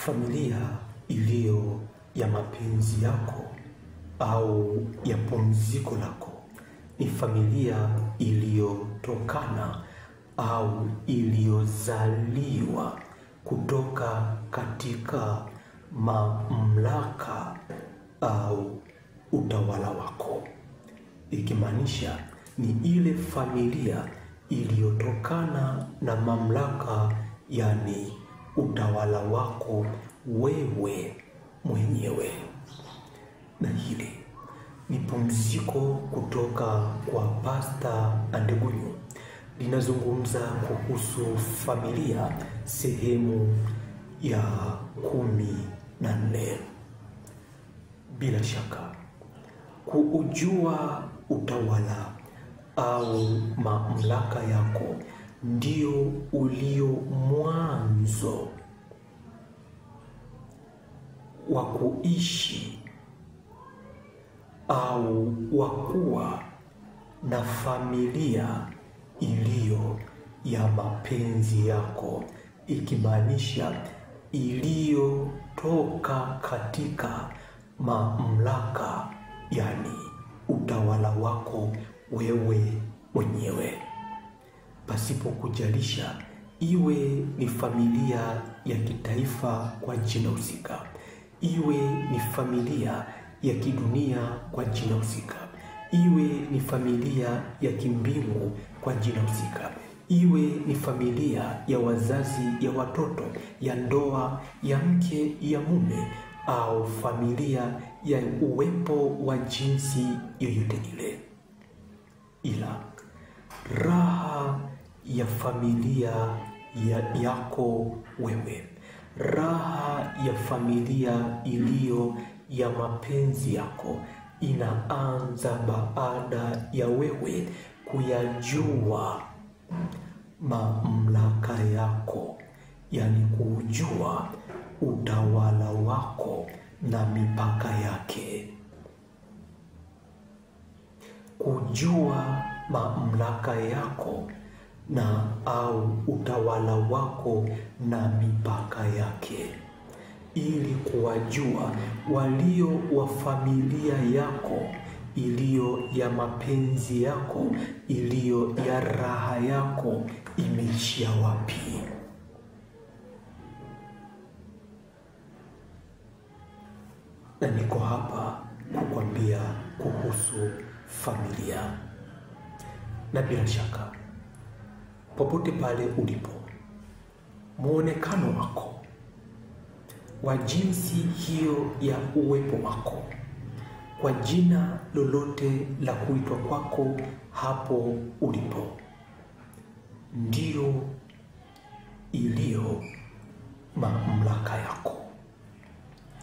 Familia iliyo ya mapenzi yako au ya pumziko lako ni familia iliyotokana au iliyozaliwa kutoka katika mamlaka au utawala wako. Ikimaanisha ni ile familia iliyotokana na mamlaka, yani utawala wako wewe mwenyewe. Na hili ni pumziko kutoka kwa Pastor Andegunyu, linazungumza kuhusu familia sehemu ya 14. Bila shaka kuujua utawala au mamlaka yako ndio ulio mwanzo wa kuishi au wa kuwa na familia iliyo ya mapenzi yako, ikimaanisha iliyotoka katika mamlaka, yani utawala wako wewe mwenyewe, pasipo kujalisha iwe ni familia ya kitaifa kwa jina husika, iwe ni familia ya kidunia kwa jina husika, iwe ni familia ya kimbingu kwa jina husika, iwe ni familia ya wazazi, ya watoto, ya ndoa, ya mke, ya mume, au familia ya uwepo wa jinsi yoyote ile. Ila raha ya familia yako wewe, raha ya familia iliyo ya mapenzi yako inaanza baada ya wewe kuyajua mamlaka yako, yani kujua utawala wako na mipaka yake. Kujua mamlaka yako na au utawala wako na mipaka yake, ili kuwajua walio wa familia yako iliyo ya mapenzi yako, iliyo ya raha yako imeishia wapi. Na niko hapa kukwambia kuhusu familia. Na bila shaka popote pale ulipo, muonekano wako wa jinsi hiyo ya uwepo wako, kwa jina lolote la kuitwa kwako hapo ulipo, ndio iliyo mamlaka yako,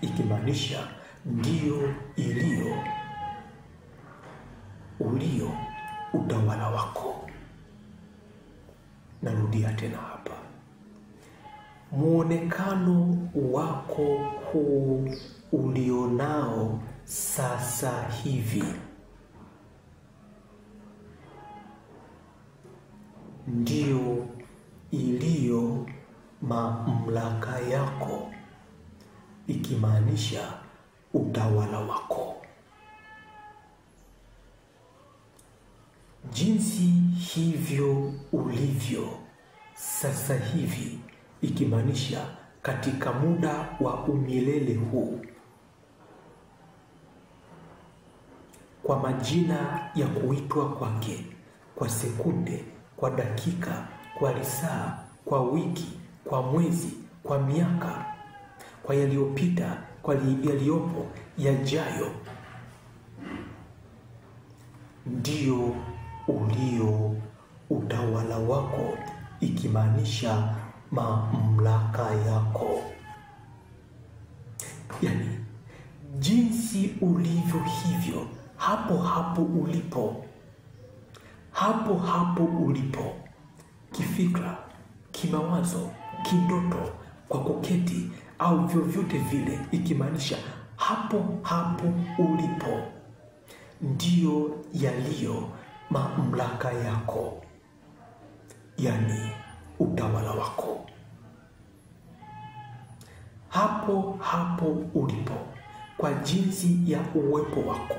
ikimaanisha ndio iliyo ulio utawala wako. Narudia tena hapa, muonekano wako huu ulionao sasa hivi ndio iliyo mamlaka yako, ikimaanisha utawala wako. Jinsi hivyo ulivyo sasa hivi, ikimaanisha katika muda wa umilele huu, kwa majina ya kuitwa kwake, kwa sekunde, kwa dakika, kwa lisaa, kwa wiki, kwa mwezi, kwa miaka, kwa yaliyopita, kwa yaliyopo, yajayo, ndio ulio utawala wako, ikimaanisha mamlaka yako. Yani jinsi ulivyo hivyo, hapo hapo ulipo, hapo hapo ulipo, kifikra, kimawazo, kindoto, kwa kuketi au vyovyote vile, ikimaanisha hapo hapo ulipo ndio yaliyo mamlaka yako, yani utawala wako. hapo hapo ulipo, kwa jinsi ya uwepo wako,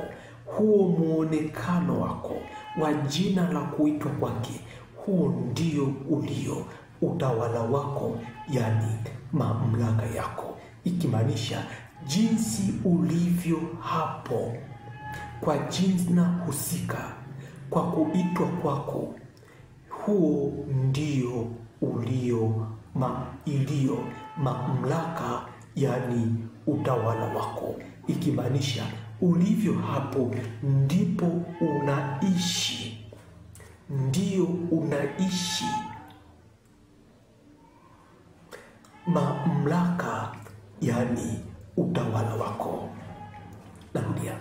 huo muonekano wako wa jina la kuitwa kwake, huo ndio ulio utawala wako, yani mamlaka yako. Ikimaanisha jinsi ulivyo hapo kwa jina husika, kwa kuitwa kwako, huo ndio ulio iliyo mamlaka, yani utawala wako. Ikimaanisha ulivyo hapo ndipo unaishi, ndio unaishi mamlaka, yani utawala wako. Narudia,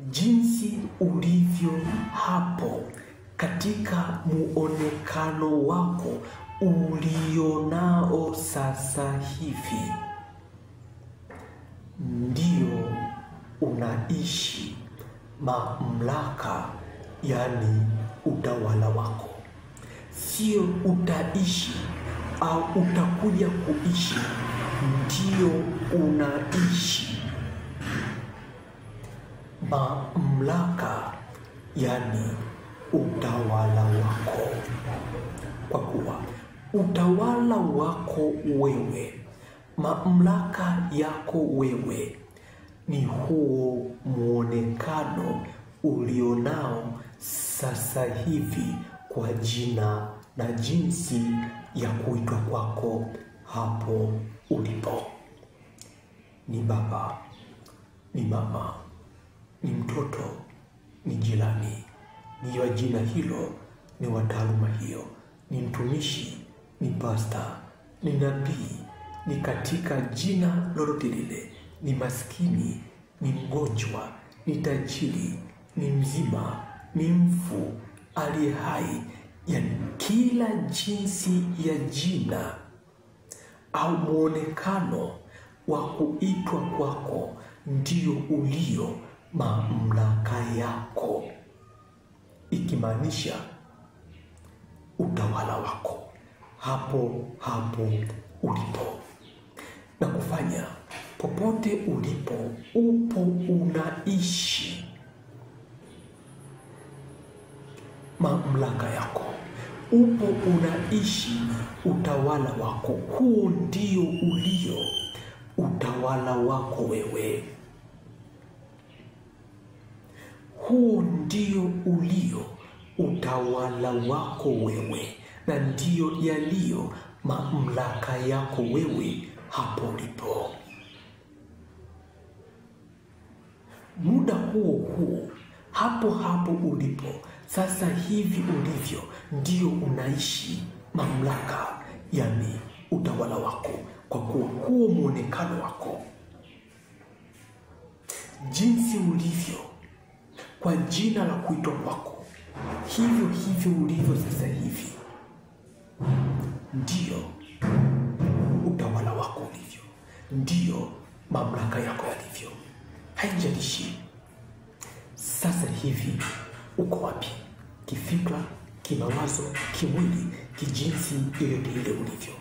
jinsi ulivyo hapo katika muonekano wako ulionao sasa hivi, ndio unaishi mamlaka, yani utawala wako. Sio utaishi au utakuja kuishi, ndio unaishi mamlaka, yani utawala wako. Kwa kuwa utawala wako wewe, mamlaka yako wewe, ni huo muonekano ulionao sasa hivi kwa jina na jinsi ya kuitwa kwako hapo ulipo. Ni baba, ni mama, ni mtoto, ni jirani, ni wa jina hilo, ni wa taaluma hiyo, ni mtumishi, ni pasta, ni nabii, ni katika jina lolote lile, ni maskini, ni mgonjwa, ni tajiri, ni mzima, ni mfu, aliye hai, yani kila jinsi ya jina au muonekano wa kuitwa kwako ndio ulio mamlaka yako. Ikimaanisha utawala wako hapo hapo ulipo, na kufanya popote ulipo, upo unaishi mamlaka yako, upo unaishi utawala wako. Huo ndio ulio utawala wako wewe, huo ndio ulio utawala wako wewe, na ndio yaliyo mamlaka yako wewe hapo ulipo. Muda huo huo, hapo hapo ulipo sasa hivi ulivyo, ndio unaishi mamlaka, yani utawala wako. Kwa kuwa huo muonekano wako, jinsi ulivyo kwa jina la kuitwa kwako, hivyo hivyo ulivyo sasa hivi, ndio utawala wako ulivyo, ndio mamlaka yako yalivyo. Haijalishi sasa hivi uko wapi, kifikra, kimawazo, kimwili, kijinsi, yoyote ile ulivyo,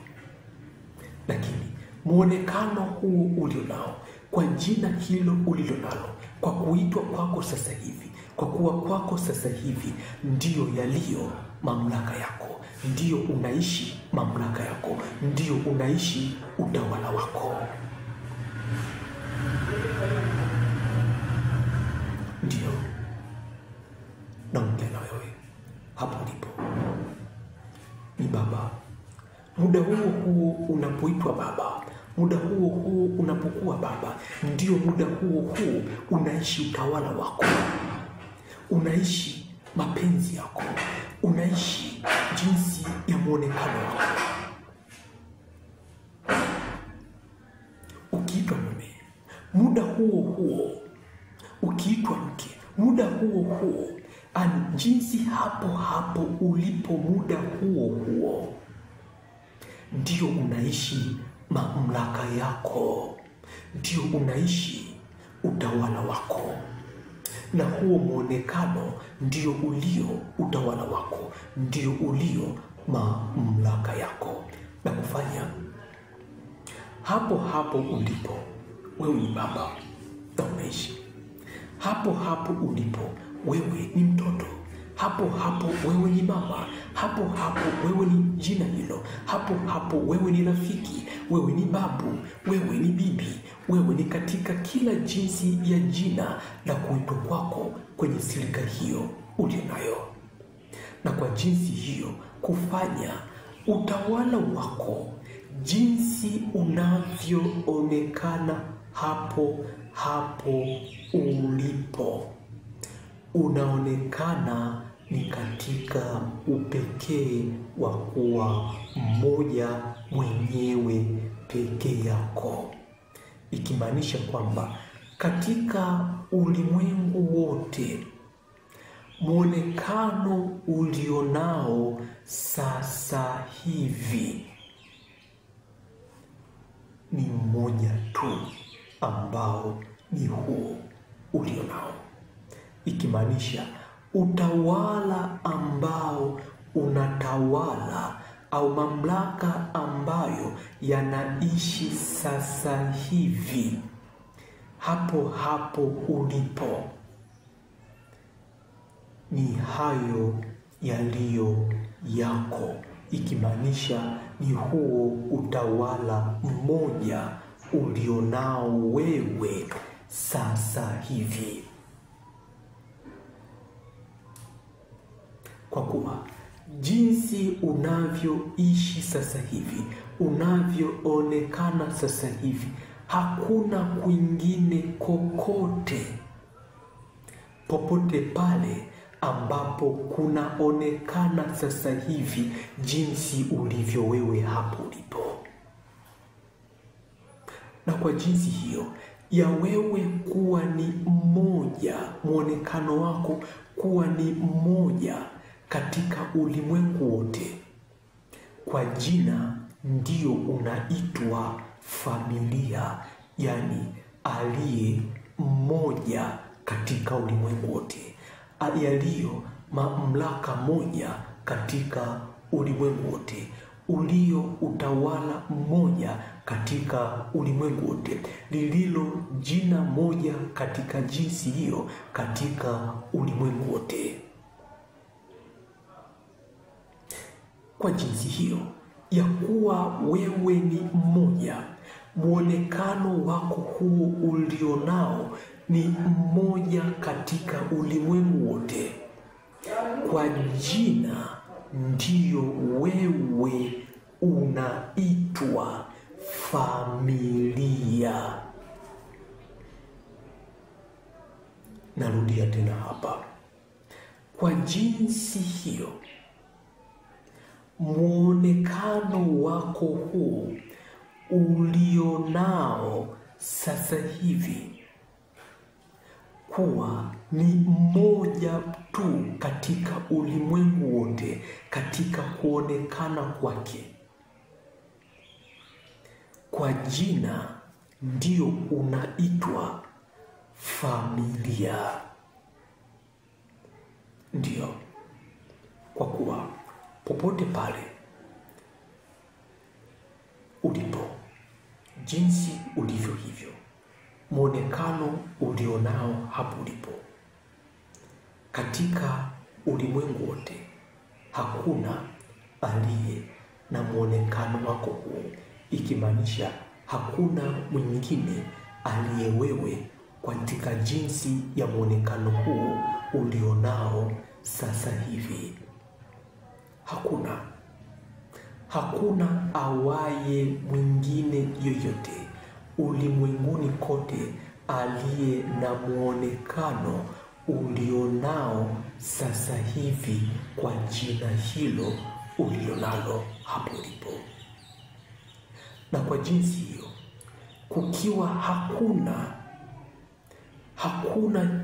lakini muonekano huo ulionao kwa jina hilo ulilonalo, kwa kuitwa kwako sasa hivi, kwa kuwa kwako sasa hivi, ndio yaliyo mamlaka yako, ndio unaishi mamlaka yako, ndio unaishi utawala wako. Ndio naongea na wewe hapo ulipo, ni baba. Muda huo unapoitwa baba, muda huo unapokuwa baba, ndio muda huo unaishi utawala wako, unaishi mapenzi yako, unaishi jinsi ya muonekano wako. Ukiitwa mume, muda huo ukiitwa mke, muda huo jinsi hapo hapo ulipo, muda huo ndio unaishi mamlaka yako, ndio unaishi utawala wako, na huo muonekano ndio ulio utawala wako, ndio ulio mamlaka yako. Na kufanya hapo hapo ulipo wewe ni baba na unaishi. Hapo hapo ulipo wewe ni mtoto. Hapo hapo wewe ni mama. Hapo hapo wewe ni jina hilo. Hapo hapo wewe ni rafiki. Wewe ni babu. Wewe ni bibi. Wewe ni katika kila jinsi ya jina la kuitwa kwako kwenye silika hiyo ulionayo. Na kwa jinsi hiyo kufanya utawala wako jinsi unavyoonekana hapo hapo ulipo. Unaonekana ni katika upekee wa kuwa mmoja mwenyewe pekee yako. Ikimaanisha kwamba katika ulimwengu wote muonekano ulionao sasa hivi ni mmoja tu ambao ni huu ulionao. Ikimaanisha utawala ambao unatawala au mamlaka ambayo yanaishi sasa hivi hapo hapo ulipo ni hayo yaliyo yako. Ikimaanisha ni huo utawala mmoja ulionao wewe sasa hivi. Kwa kuwa jinsi unavyoishi sasa hivi, unavyoonekana sasa hivi, hakuna kwingine kokote popote pale ambapo kunaonekana sasa hivi jinsi ulivyo wewe hapo ulipo. Na kwa jinsi hiyo ya wewe kuwa ni mmoja, muonekano wako kuwa ni mmoja katika ulimwengu wote, kwa jina ndio unaitwa familia, yani aliye mmoja katika ulimwengu wote, yaliyo mamlaka moja katika ulimwengu wote, ulio utawala mmoja katika ulimwengu wote, lililo jina moja katika jinsi hiyo katika ulimwengu wote. Kwa jinsi hiyo ya kuwa wewe ni mmoja, muonekano wako huu ulionao ni mmoja katika ulimwengu wote, kwa jina ndiyo wewe unaitwa familia. Narudia tena hapa. Kwa jinsi hiyo muonekano wako huu ulionao sasa hivi kuwa ni mmoja tu katika ulimwengu wote katika kuonekana kwake, kwa jina ndio unaitwa familia. Ndio, kwa kuwa popote pale ulipo, jinsi ulivyo hivyo, muonekano ulionao hapo ulipo katika ulimwengu wote, hakuna aliye na muonekano wako huu. Ikimaanisha hakuna mwingine aliye wewe katika jinsi ya muonekano huu ulionao sasa hivi. Hakuna awaye mwingine yoyote ulimwenguni kote aliye na muonekano ulionao sasa hivi kwa jina hilo ulionalo hapo ulipo. Na kwa jinsi hiyo kukiwa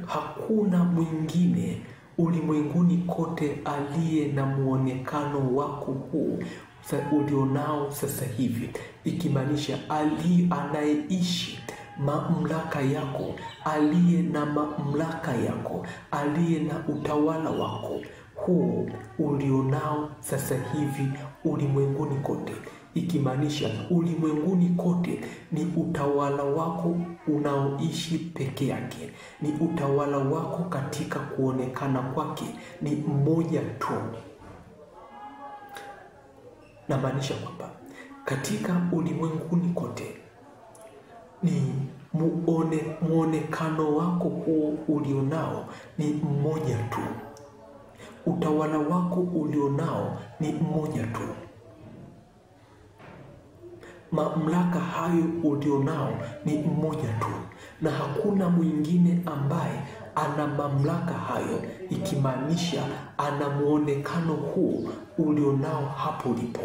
hakuna mwingine ulimwenguni kote aliye na muonekano wako huu ulionao sasa hivi, ikimaanisha anayeishi mamlaka yako, aliye na mamlaka yako, aliye na utawala wako huu ulionao sasa hivi ulimwenguni kote, ikimaanisha ulimwenguni kote ni utawala wako unaoishi peke yake, ni utawala wako katika kuonekana kwake ni mmoja tu. Na maanisha kwamba katika ulimwenguni kote ni muonekano wako huo ulionao ni mmoja tu. Utawala wako ulionao ni mmoja tu. Mamlaka hayo ulionao ni mmoja tu, na hakuna mwingine ambaye ana mamlaka hayo, ikimaanisha ana muonekano huu ulionao hapo ulipo.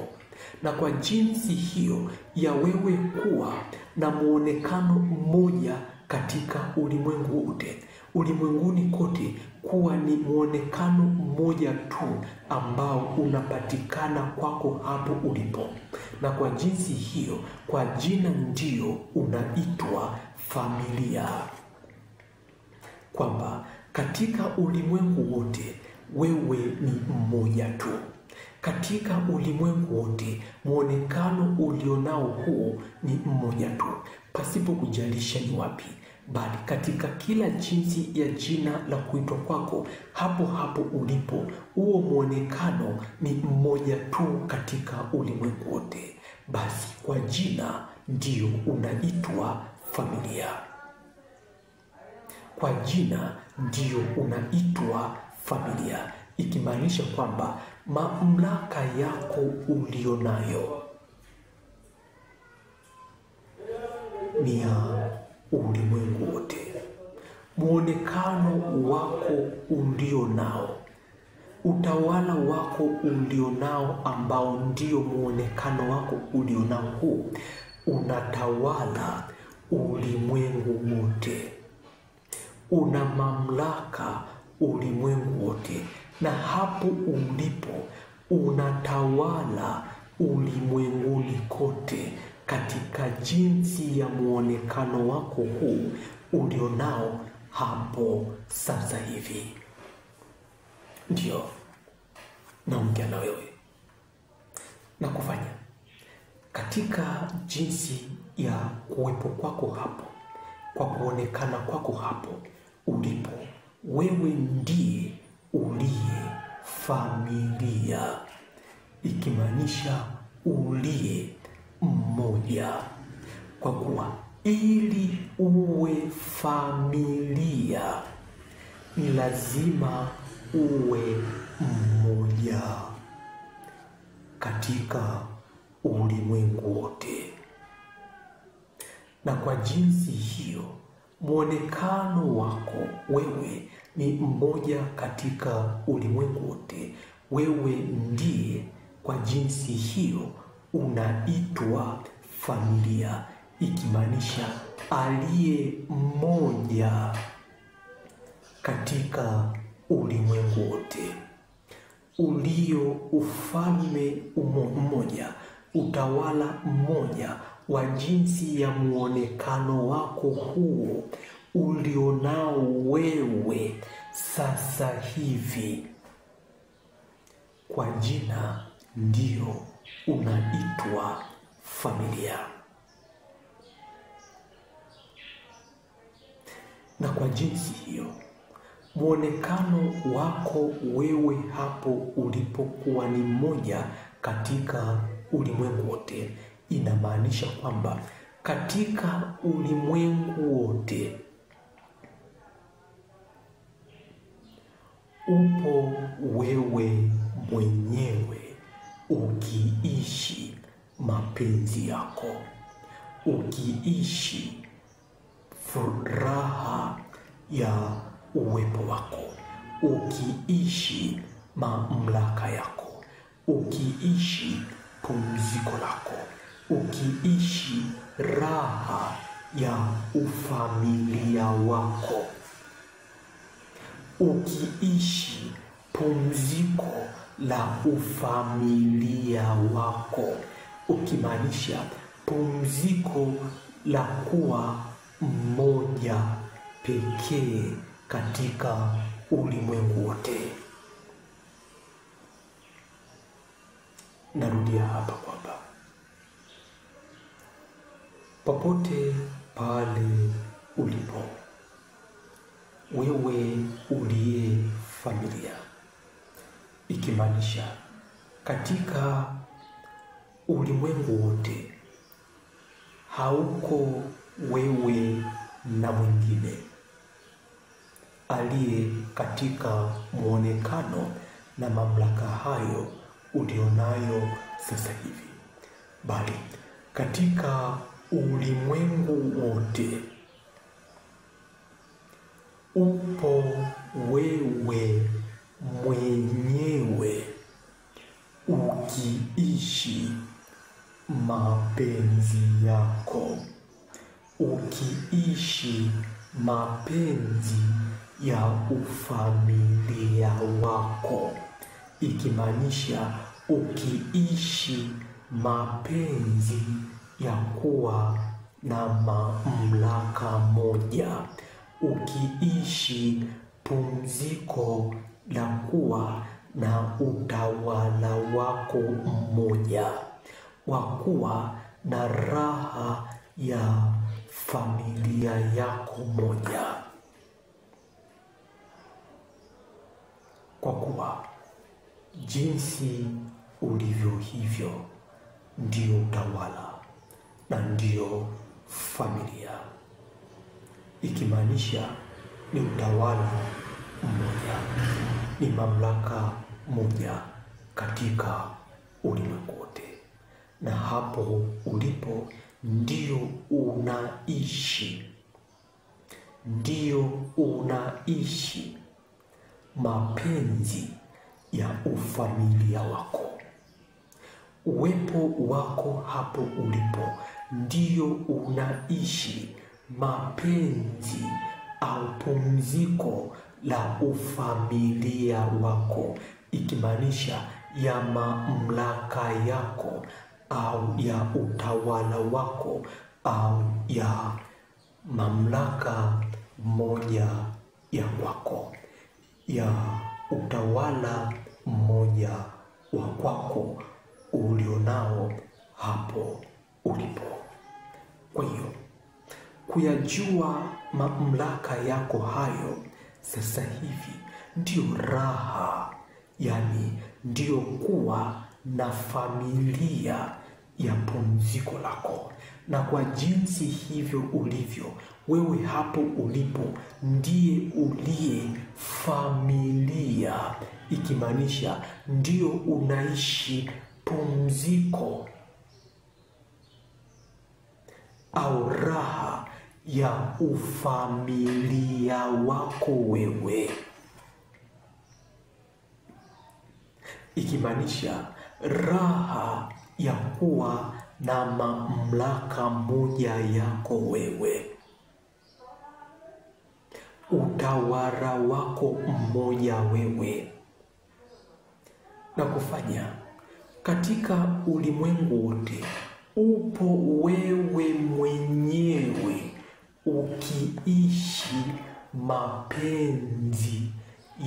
Na kwa jinsi hiyo ya wewe kuwa na muonekano mmoja katika ulimwengu wote, ulimwenguni kote kuwa ni muonekano mmoja tu ambao unapatikana kwako hapo ulipo. Na kwa jinsi hiyo, kwa jina ndio unaitwa familia. Kwamba katika ulimwengu wote wewe ni mmoja tu. Katika ulimwengu wote muonekano ulionao huo ni mmoja tu, pasipo kujalisha ni wapi, bali katika kila jinsi ya jina la kuitwa kwako hapo hapo ulipo, huo muonekano ni mmoja tu katika ulimwengu wote. Basi kwa jina ndio unaitwa familia. Kwa jina ndio unaitwa familia, ikimaanisha kwamba mamlaka yako ulionayo ni ya ulimwengu wote. Muonekano wako ulionao, utawala wako ulionao ambao ndio muonekano wako ulionao huu, unatawala ulimwengu wote. Una mamlaka ulimwengu wote, na hapo ulipo unatawala ulimwenguni kote katika jinsi ya muonekano wako huu ulionao hapo sasa hivi. Ndio naongea na wewe na kufanya katika jinsi ya kuwepo kwako hapo, kwa kuonekana kwako hapo ulipo. Wewe ndiye uliye familia, ikimaanisha uliye mmoja. Kwa kuwa ili uwe familia ni lazima uwe mmoja katika ulimwengu wote. Na kwa jinsi hiyo muonekano wako wewe ni mmoja katika ulimwengu wote. Wewe ndiye kwa jinsi hiyo unaitwa familia, ikimaanisha aliye mmoja katika ulimwengu wote, ulio ufalme mmoja, utawala mmoja wa jinsi ya muonekano wako huo ulionao wewe sasa hivi. Kwa jina ndio unaitwa familia. Na kwa jinsi hiyo muonekano wako wewe hapo ulipokuwa ni mmoja katika ulimwengu wote, inamaanisha kwamba katika ulimwengu wote upo wewe mwenyewe ukiishi mapenzi yako, ukiishi furaha ya uwepo wako, ukiishi mamlaka yako, ukiishi pumziko lako, ukiishi raha ya ufamilia wako, ukiishi pumziko la ufamilia wako, ukimaanisha pumziko la kuwa mmoja pekee katika ulimwengu wote. Narudia hapa kwamba Popote pale ulipo, wewe uliye familia, ikimaanisha katika ulimwengu wote hauko wewe na mwingine aliye katika muonekano na mamlaka hayo ulionayo sasa hivi, bali katika ulimwengu wote upo wewe mwenyewe ukiishi mapenzi yako, ukiishi mapenzi ya ufamilia wako, ikimaanisha ukiishi mapenzi ya kuwa na mamlaka moja, ukiishi pumziko la kuwa na utawala wako mmoja, wa kuwa na raha ya familia yako moja, kwa kuwa jinsi ulivyo hivyo ndio utawala na ndio familia, ikimaanisha ni utawala mmoja, ni mamlaka moja katika ulimwengu wote. Na hapo ulipo ndio unaishi mapenzi ya ufamilia wako. Uwepo wako hapo ulipo ndio unaishi mapenzi au pumziko la ufamilia wako, ikimaanisha ya mamlaka yako au ya utawala wako au ya mamlaka moja ya kwako, ya utawala mmoja wa kwako ulionao hapo ulipo. Kwa hiyo kuyajua mamlaka yako hayo sasa hivi ndio raha, yani ndio kuwa na familia ya pumziko lako. Na kwa jinsi hivyo ulivyo wewe hapo ulipo ndiye uliye familia, ikimaanisha ndio unaishi pumziko au raha ya ufamilia wako wewe, ikimaanisha raha ya kuwa na mamlaka moja yako wewe, utawala wako mmoja wewe, na kufanya katika ulimwengu wote upo wewe mwenyewe ukiishi mapenzi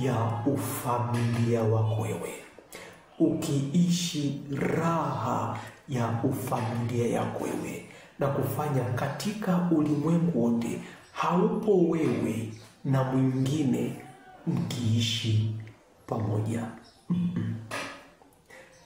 ya ufamilia wako wewe, ukiishi raha ya ufamilia yako wewe, na kufanya katika ulimwengu wote haupo wewe na mwingine mkiishi pamoja.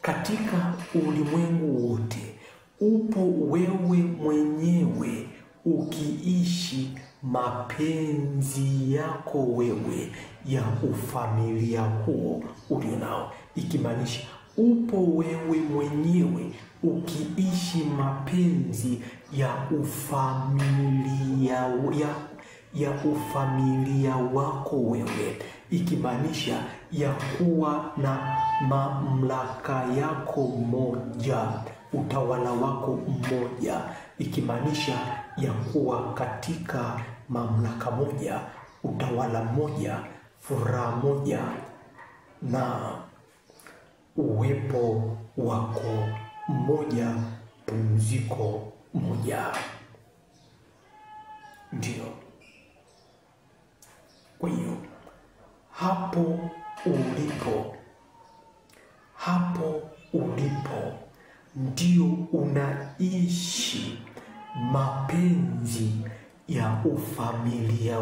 Katika ulimwengu wote upo wewe mwenyewe ukiishi mapenzi yako wewe ya ufamilia huo ulionao, ikimaanisha upo wewe mwenyewe ukiishi mapenzi ya ufamilia wako wewe, ikimaanisha ya kuwa na mamlaka yako moja, utawala wako mmoja, ikimaanisha ya kuwa katika mamlaka moja, utawala mmoja, furaha moja na uwepo wako mmoja, pumziko moja. Ndio. Kwa hiyo hapo ulipo ndio unaishi mapenzi ya ufamilia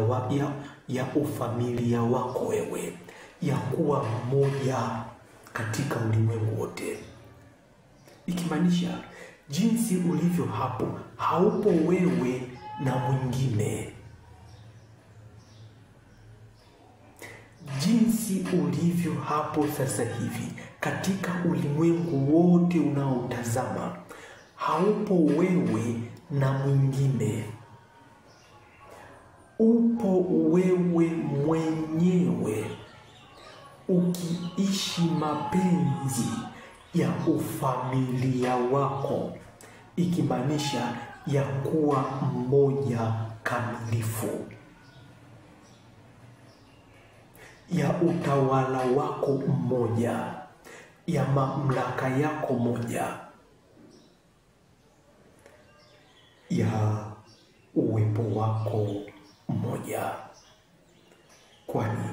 wako wewe, ya kuwa mmoja katika ulimwengu wote. Ikimaanisha jinsi ulivyo hapo, haupo wewe na mwingine. Jinsi ulivyo hapo sasa hivi katika ulimwengu wote unaotazama, haupo wewe na mwingine. Upo wewe mwenyewe ukiishi mapenzi ya ufamilia wako, ikimaanisha ya kuwa mmoja kamilifu, ya utawala wako mmoja, ya mamlaka yako moja, ya uwepo wako mmoja. Kwani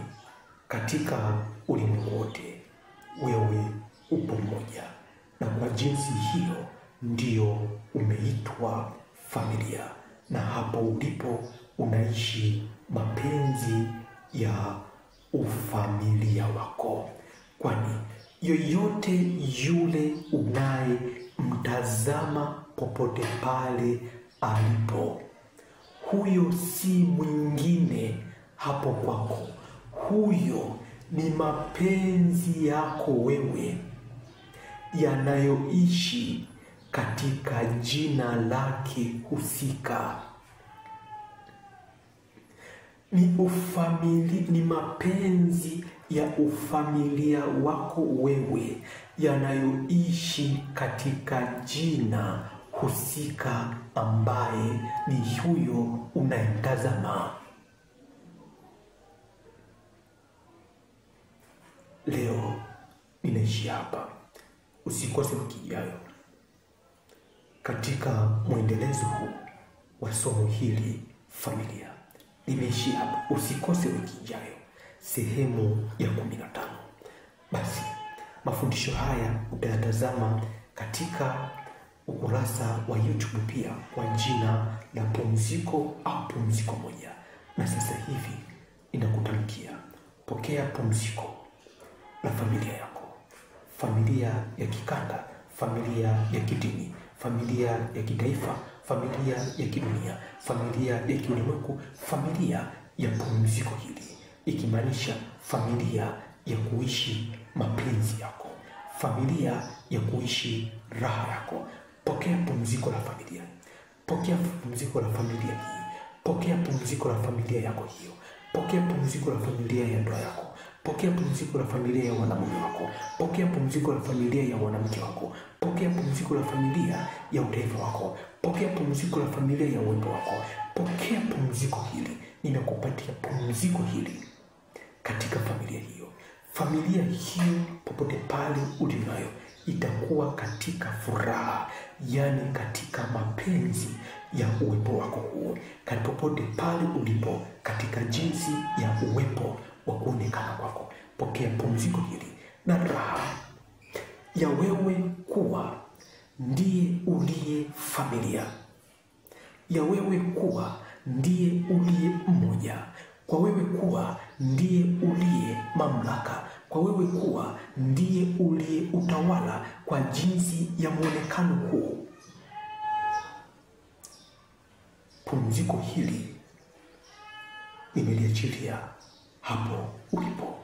katika ulimwengu wote wewe upo mmoja, na kwa jinsi hiyo ndio umeitwa familia, na hapo ulipo unaishi mapenzi ya ufamilia wako. Kwani yoyote yule unaye mtazama popote pale alipo, huyo si mwingine hapo kwako. Huyo ni mapenzi yako wewe yanayoishi katika jina lake husika. Ni mapenzi ya ufamilia wako wewe yanayoishi katika jina husika, ambaye ni huyo unayemtazama. Leo ninaishi hapa. Usikose wiki ijayo katika mwendelezo huu wa somo hili familia. Nimeishi hapa. Usikose wiki ijayo sehemu ya 15. Basi mafundisho haya utayatazama katika ukurasa wa YouTube pia kwa jina la Pumziko au Pumziko Moja. Na sasa hivi ninakutamkia, pokea pumziko la familia yako, familia ya kikanda, familia ya kidini, familia ya kitaifa, familia ya kidunia, familia ya kiulimwengu, familia ya pumziko hili, ikimaanisha familia ya kuishi mapenzi yako, familia ya kuishi raha yako. Pokea pumziko la familia. Pokea pumziko la familia hii. Pokea pumziko la familia yako hiyo. Pokea pumziko la familia ya ndoa yako. Pokea pumziko la familia ya wanamume wako. Pokea pumziko la familia ya wanamke wako. Pokea pumziko la familia ya utaifa wako. Pokea pumziko la familia ya uwepo wako. Pokea pumziko hili. Ninakupatia pumziko hili katika familia hiyo. Familia hiyo popote pale ulinayo itakuwa katika furaha, yani katika mapenzi ya uwepo wako huo, popote pale ulipo, katika jinsi ya uwepo wa kuonekana kwako. Pokea pumziko hili na raha ya wewe kuwa ndiye uliye familia, ya wewe kuwa ndiye uliye mmoja, kwa wewe kuwa ndiye uliye mamlaka, kwa wewe kuwa ndiye uliye utawala kwa jinsi ya muonekano huu. Pumziko hili nimeliachilia hapo ulipo.